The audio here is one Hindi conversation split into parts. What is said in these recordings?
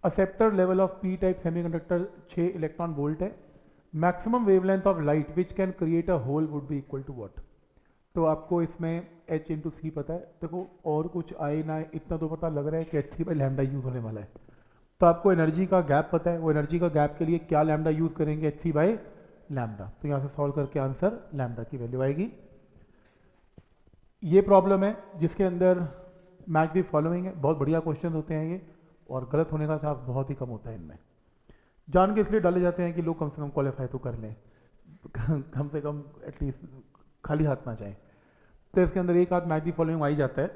Acceptor level of P type semiconductor 6 electron volt है। Maximum wavelength of light which can create a hole would be equal to what. तो आपको इसमें h इंटू सी पता है, देखो और कुछ आए ना आए इतना तो पता लग रहा है कि h c by lambda use होने वाला है। तो आपको एनर्जी का गैप पता है, वो एनर्जी का गैप के लिए क्या लैम्डा यूज करेंगे, h सी बाई लैम्डा। तो यहाँ से सॉल्व करके आंसर लैम्डा की वैल्यू आएगी। ये प्रॉब्लम है जिसके अंदर मैच दी फॉलोइंग है, बहुत बढ़िया क्वेश्चन होते हैं ये, और गलत होने का चांस बहुत ही कम होता है इनमें। जान के इसलिए डाले जाते हैं कि लोग कम से कम क्वालिफाई तो कर लें, कम से कम एटलीस्ट खाली हाथ ना जाए। तो इसके अंदर एक आध मैच दी फॉलोइंग आ ही जाता है।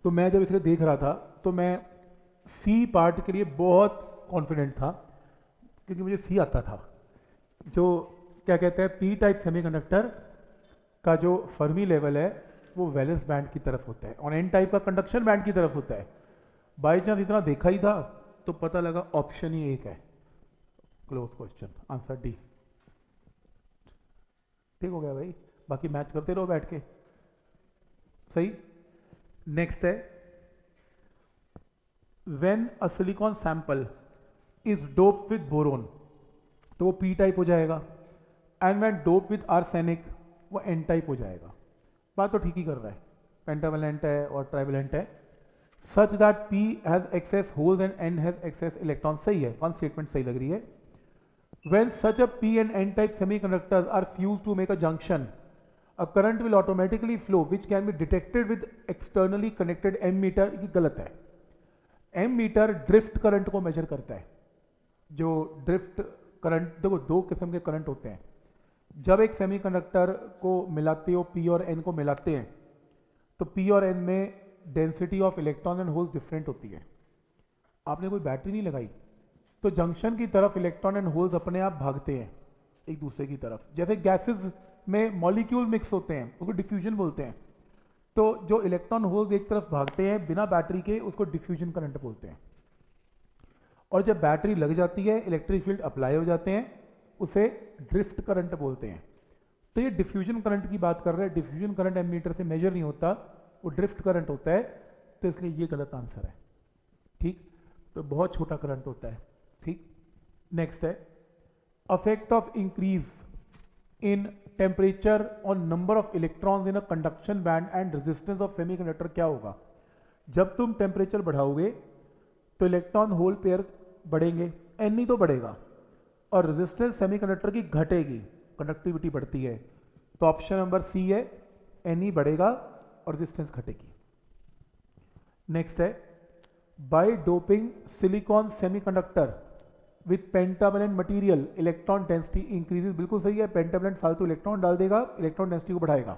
तो मैं जब इसे देख रहा था तो मैं सी पार्ट के लिए बहुत कॉन्फिडेंट था, क्योंकि मुझे सी आता था। जो क्या कहते हैं, पी टाइप सेमीकंडक्टर का जो फर्मी लेवल है वो वैलेंस बैंड की तरफ होता है और एन टाइप का कंडक्शन बैंड की तरफ होता है। बाई चांस इतना देखा ही था तो पता लगा ऑप्शन ही एक है, क्लोज क्वेश्चन, आंसर डी। ठीक हो गया भाई, बाकी मैच करते रहो बैठ के। सही। नेक्स्ट है, when a silicon sample is dope with boron तो वो पी टाइप हो जाएगा, and when dope with arsenic वो एन टाइप हो जाएगा। बात तो ठीक ही कर रहा है, पेंटावेलेंट है और ट्राइवेलेंट है। Such that P has excess holes and N has excess electron. सही है, वन स्टेटमेंट सही लग रही है। When such a P and N type semiconductors are fused to make a junction, a current will automatically flow which can be detected with externally connected M meter. ये गलत है। एम मीटर ड्रिफ्ट करंट को मेजर करता है। जो ड्रिफ्ट करंट, देखो दो किस्म के करंट होते हैं। जब एक सेमीकंडक्टर को मिलाते हो, पी और एन को मिलाते हैं, तो पी और एन में density of electron and holes different होती है। आपने कोई बैटरी नहीं लगाई तो जंक्शन की तरफ इलेक्ट्रॉन एंड होल्स अपने आप भागते हैं एक दूसरे की तरफ। जैसे गैसेस में मॉलिक्यूल मिक्स होते हैं, उसको डिफ्यूजन बोलते हैं। तो जो इलेक्ट्रॉन होल्स एक तरफ भागते हैं बिना बैटरी के, उसको डिफ्यूजन करंट बोलते हैं। और जब बैटरी लग जाती है, इलेक्ट्रिक फील्ड अप्लाई हो जाते हैं, उसे ड्रिफ्ट करंट बोलते हैं। तो ये डिफ्यूजन करंट की बात कर रहे हैं। डिफ्यूजन करंट एमीटर से मेजर नहीं होता, वो ड्रिफ्ट करंट होता है, तो इसलिए ये गलत आंसर है। ठीक, तो बहुत छोटा करंट होता है। ठीक। नेक्स्ट है, affect of increase in temperature on number of electrons in a conduction band and resistance of semiconductor क्या होगा। जब तुम टेम्परेचर बढ़ाओगे तो इलेक्ट्रॉन होल पेयर बढ़ेंगे, एन ही तो बढ़ेगा, और रेजिस्टेंस सेमीकंडक्टर की घटेगी, कंडक्टिविटी बढ़ती है। तो ऑप्शन नंबर सी है, एन ही बढ़ेगा और रेजिस्टेंस घटेगी। नेक्स्ट है, by doping silicon semiconductor with pentavalent material electron density increases. बिल्कुल सही है, पेंटावेलेंट फालतू इलेक्ट्रॉन डाल देगा, इलेक्ट्रॉन डेंसिटी को बढ़ाएगा।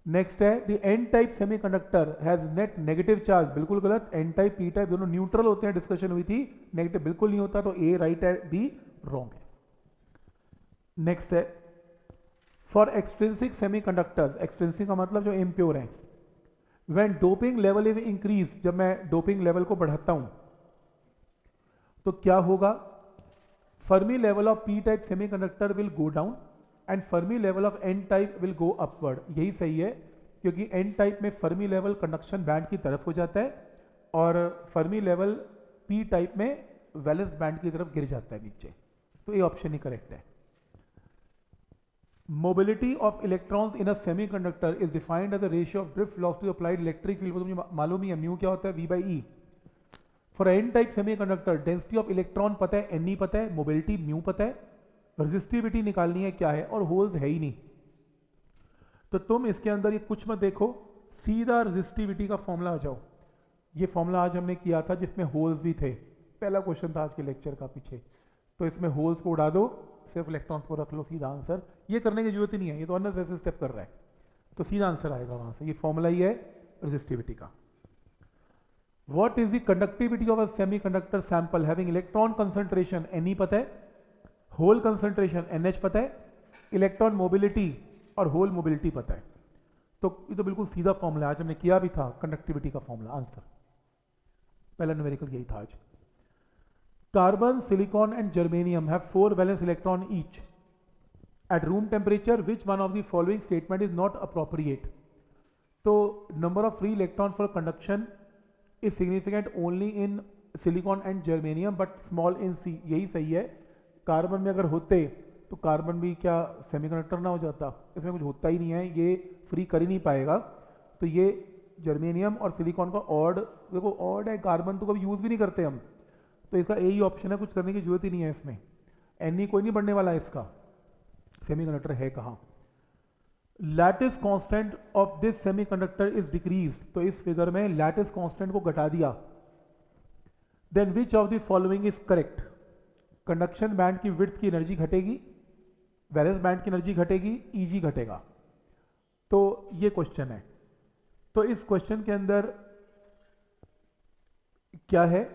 नेक्स्ट है, the N type semiconductor has net negative charge. बिल्कुल गलत, एन टाइप पी टाइप दोनों न्यूट्रल होते हैं, डिस्कशन हुई थी। नेगेटिव बिल्कुल नहीं होता, तो ए राइट है, बी रॉन्ग है। नेक्स्ट है, फॉर एक्सट्रिंसिक सेमीकंडक्टर्स, एक्सट्रिंसिक का मतलब जो इम्प्योर है, when doping level is increase, जब मैं डोपिंग लेवल को बढ़ाता हूं तो क्या होगा, Fermi level of P type semiconductor will go down and Fermi level of N type will go upward. यही सही है, क्योंकि एन टाइप में फर्मी लेवल कंडक्शन बैंड की तरफ हो जाता है और फर्मी लेवल पी टाइप में वैलेंस बैंड की तरफ गिर जाता है नीचे। तो ये ऑप्शन ही करेक्ट है। Mobility of electrons in a semiconductor is defined as the ratio of drift loss to applied electric field. मुझे मालूम ही है, म्यू क्या होता है, V by E. For N type semiconductor density of electron पता है, एन ई पता है, मोबिलिटी म्यू पता है, रेजिस्टिविटी निकालनी है क्या है, और होल्स है ही नहीं। तो तुम इसके अंदर ये कुछ मत देखो, सीधा रेजिस्टिविटी का फॉर्मूला आ जाओ। ये फॉर्मूला आज हमने किया था जिसमें होल्स भी थे, पहला क्वेश्चन था आज के लेक्चर का पीछे। तो इसमें होल्स को उड़ा दो, सिर्फ इलेक्ट्रॉन्स को रख लो, सीधा आंसर। ये करने की जरूरत ही नहीं है, ये तो अननेसेसरी स्टेप कर रहा है, तो सीधा आंसर आएगा वहां से। ये फॉर्मूला ही है रेजिस्टिविटी का। What is the conductivity of a semiconductor sample having electron concentration Ne पता है, होल कंसंट्रेशन NH पता है, इलेक्ट्रॉन मोबिलिटी और होल मोबिलिटी पता है। तो ये तो बिल्कुल सीधा फॉर्मूला आज हमने किया भी था, कंडक्टिविटी का फॉर्मूला। आंसर पहला न्यूमेरिकल यही था आज। Carbon, silicon and germanium have 4 valence electron each at room temperature, which one of the following statement is not appropriate. तो number of free electron for conduction is significant only in silicon and germanium but small in C, यही सही है। कार्बन में अगर होते तो कार्बन भी क्या सेमीकंडक्टर ना हो जाता, इसमें कुछ होता ही नहीं है, ये फ्री कर ही नहीं पाएगा। तो ये जर्मेनियम और सिलिकॉन का ऑड, देखो ऑड है, कार्बन तो कभी यूज़ भी नहीं करते हम, तो इसका यही ऑप्शन है, कुछ करने की जरूरत ही नहीं है इसमें। एन कोई नहीं बढ़ने वाला है इसका, सेमीकंडक्टर है कहाँ। Lattice constant of this semiconductor is decrease, तो इस फिगर में लैटिस कांस्टेंट को घटा दिया। Then which of the following is correct, conduction band की विड्थ की एनर्जी घटेगी, वैलेंस बैंड की एनर्जी घटेगी, ईजी घटेगा। तो ये क्वेश्चन है। तो इस क्वेश्चन के अंदर क्या है,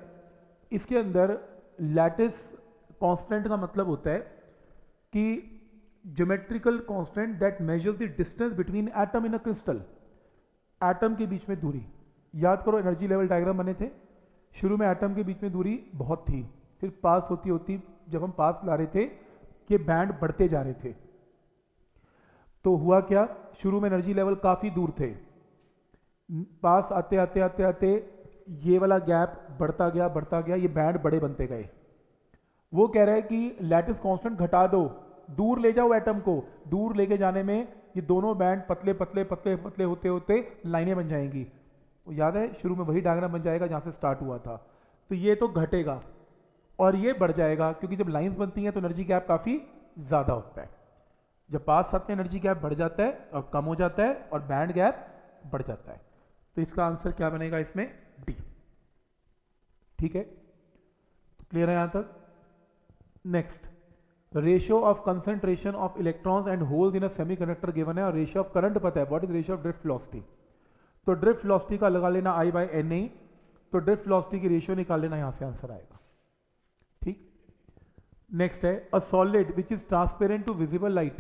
इसके अंदर लैटिस कांस्टेंट का मतलब होता है कि geometrical constant that measures the distance between atom in a crystal, atom के बीच में दूरी। याद करो एनर्जी लेवल डायग्राम बने थे, शुरू में एटम के बीच में दूरी बहुत थी, फिर पास होती होती जब हम पास ला रहे थे ये बैंड बढ़ते जा रहे थे, तो हुआ क्या, शुरू में एनर्जी लेवल काफ़ी दूर थे, पास आते आते आते आते ये वाला गैप बढ़ता गया, ये बैंड बड़े बनते गए। वो कह रहा है कि लैटिस कांस्टेंट घटा दो, दूर ले जाओ एटम को, दूर लेके जाने में ये दोनों बैंड पतले पतले पतले पतले होते होते लाइनें बन जाएंगी। तो याद है शुरू में वही डायग्राम बन जाएगा जहाँ से स्टार्ट हुआ था। तो ये तो घटेगा और ये बढ़ जाएगा, क्योंकि जब लाइंस बनती हैं तो एनर्जी गैप काफ़ी ज़्यादा होता है। जब पास आते हैं एनर्जी गैप बढ़ जाता है और कम हो जाता है और बैंड गैप बढ़ जाता है। तो इसका आंसर क्या बनेगा इसमें, डी। ठीक है, तो क्लियर है यहाँ तक। Next, ratio of concentration of electrons and holes in a semiconductor given है और रेशियो ऑफ करंट पता है, what is ratio of drift velocity. तो ड्रिफ्ट वेलोसिटी का लगा लेना I बाय एन ए, तो ड्रिफ्ट वेलोसिटी की रेशियो निकाल लेना, यहां से आंसर आएगा। ठीक, नेक्स्ट है a solid which is transparent to visible light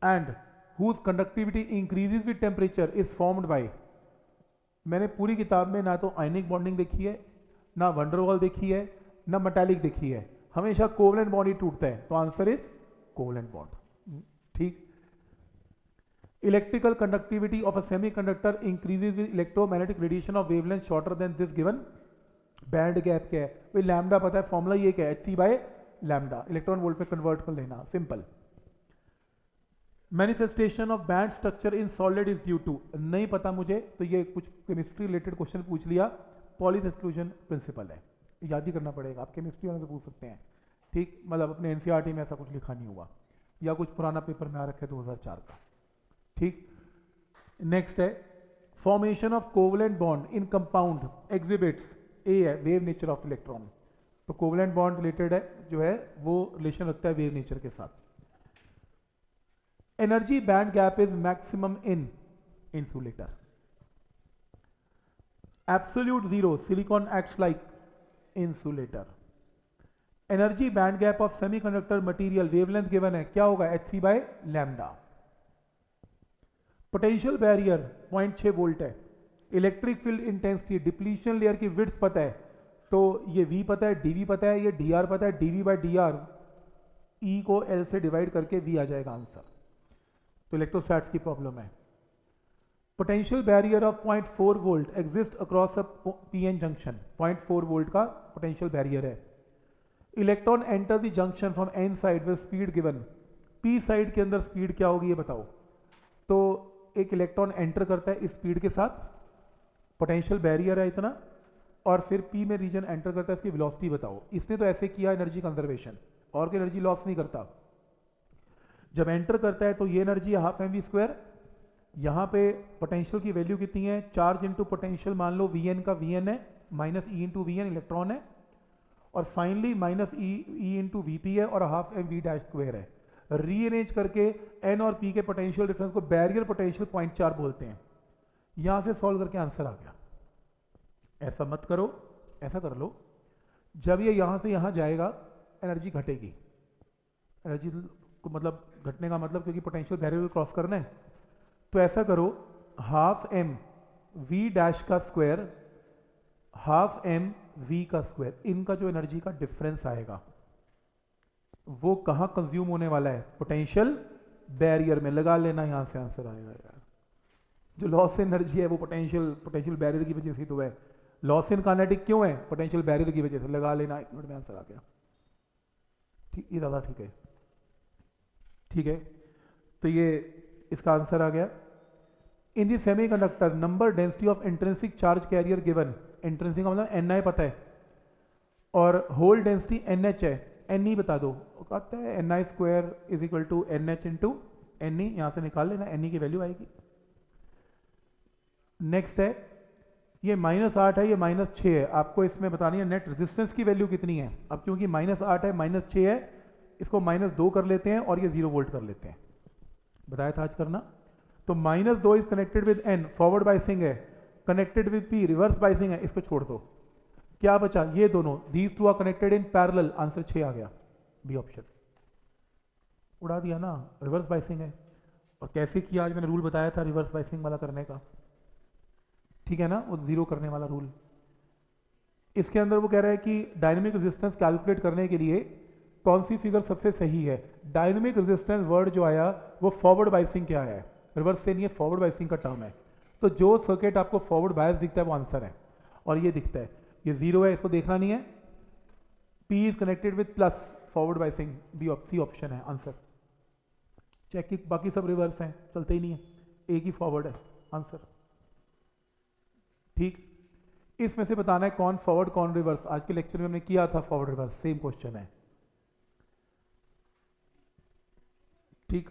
and whose conductivity increases with temperature is formed by. मैंने पूरी किताब में ना तो आयनिक बॉन्डिंग देखी है, ना वंडरवॉल देखी है, ना मेटालिक देखी है, हमेशा कोवलेंट बॉन्ड ही टूटता है, तो आंसर इज कोवलेंट बॉन्ड। ठीक, electrical conductivity of a semiconductor increases with electromagnetic radiation of wavelength shorter than this given, band gap क्या है भाई, लैम्डा पता है, फॉर्मूला ये क्या है, Hc by lambda, electron volt पे कन्वर्ट कर लेना, simple. Manifestation of band structure in solid is due to, नहीं पता मुझे, तो ये कुछ केमिस्ट्री रिलेटेड क्वेश्चन पूछ लिया, पॉलिस एक्सक्लूजन प्रिंसिपल है, याद ही करना पड़ेगा, आप केमिस्ट्री वाले से पूछ सकते हैं। ठीक, मतलब अपने एनसीईआरटी में ऐसा कुछ लिखा नहीं हुआ, या कुछ पुराना पेपर में आ रखा है 2004 का। ठीक, नेक्स्ट है formation of covalent bond in compound exhibits, A है वेव नेचर ऑफ इलेक्ट्रॉन, तो कोवलेंट बॉन्ड रिलेटेड है जो है वो रिलेशन रखता है वेव नेचर के साथ। Energy band gap is maximum in insulator, absolute zero silicon acts like insulator. Energy band gap of semiconductor material wavelength given है, क्या होगा, Hc by lambda. Potential barrier 0.6 volt है, electric field intensity, depletion layer की विड्थ पता है, तो ये V पता है, dV पता है, ये dr पता है, dV बाय dr, E को L से डिवाइड करके V आ जाएगा आंसर। तो इलेक्ट्रोस्टैट्स की प्रॉब्लम है। Potential barrier of 0.4 volt exist across a PN junction, 0.4 volt का पोटेंशियल बैरियर है। Electron enter the junction from N side with speed given, P side के अंदर स्पीड क्या होगी ये बताओ। तो एक इलेक्ट्रॉन एंटर करता है इस स्पीड के साथ, पोटेंशियल बैरियर है इतना, और फिर पी में रीजन एंटर करता है, इसकी वेलोसिटी बताओ। इसने तो ऐसे किया एनर्जी कंजर्वेशन, और कोई एनर्जी लॉस नहीं करता। जब एंटर करता है तो ये energy half M V square, यहाँ पे पोटेंशियल की वैल्यू कितनी है, चार्ज इंटू पोटेंशियल मान लो वी एन का वी एन है, minus E into V N electron है, और finally minus E into V P है, और half M V dash square है। रीअरेंज करके एन और पी के पोटेंशियल डिफरेंस को बैरियर पोटेंशियल 0.4 बोलते हैं। यहां से सॉल्व करके आंसर आ गया। ऐसा मत करो, ऐसा कर लो, जब ये यहां से यहां जाएगा एनर्जी घटेगी, एनर्जी को मतलब घटने का मतलब, क्योंकि पोटेंशियल बैरियर क्रॉस करना है, तो ऐसा करो हाफ एम वी डैश का स्क्वायर, हाफ एम वी का स्क्वायर, इनका जो एनर्जी का डिफरेंस आएगा वो कहां कंज्यूम होने वाला है, पोटेंशियल बैरियर में, लगा लेना, यहां से आंसर आएगा यार। जो लॉस एनर्जी है वो पोटेंशियल बैरियर की वजह से तो है, लॉस इन काइनेटिक क्यों है? पोटेंशियल बैरियर की वजह से। लगा लेना, 1 मिनट में आंसर आ गया। ठीक, ये ज़्यादा ठीक है। ठीक है, तो ये इसका आंसर आ गया। In the semiconductor number density of intrinsic charge carrier given, intrinsic का मतलब ni पता है और होल डेंसिटी NH है, Ne बता दो, कहता है ni square is equal to NH into Ne, यहाँ से निकाल लेना, Ne की वैल्यू आएगी। नेक्स्ट है, ये -8 है, ये -6 है, आपको इसमें बतानी है नेट रेजिस्टेंस की वैल्यू कितनी है। अब क्योंकि -8 है, -6 है, इसको -2 कर लेते हैं और ये 0 वोल्ट कर लेते हैं, बताया था आज करना। तो -2 is connected with N, forward biasing है, connected with P, reverse biasing है, इसको छोड़ दो। क्या बचा? ये दोनों, these two are connected in parallel, answer 6 आ गया, बी ऑप्शन। उड़ा दिया ना, रिवर्स बाइसिंग है। और कैसे किया, आज मैंने रूल बताया था रिवर्स बाइसिंग वाला करने का, ठीक है ना, वो 0 करने वाला रूल। इसके अंदर वो कह रहा है कि डायनेमिक रेजिस्टेंस कैलकुलेट करने के लिए कौन सी फिगर सबसे सही है। डायनेमिक रेजिस्टेंस वर्ड जो आया वो फॉरवर्ड बाइसिंग क्या है, रिवर्स से नहीं है, फॉरवर्ड बाइसिंग का टर्म है। तो जो सर्किट आपको फॉरवर्ड बायस दिखता है वो आंसर है, और ये दिखता है, ये 0 है, इसको देखना नहीं है। P is connected with plus, forward biasing, C option है आंसर। चेक की बाकी सब रिवर्स हैं, चलते ही नहीं है, एक ही फॉरवर्ड है आंसर। ठीक, इसमें से बताना है कौन फॉरवर्ड कौन रिवर्स। आज के लेक्चर में हमने किया था फॉरवर्ड रिवर्स, सेम क्वेश्चन है। ठीक।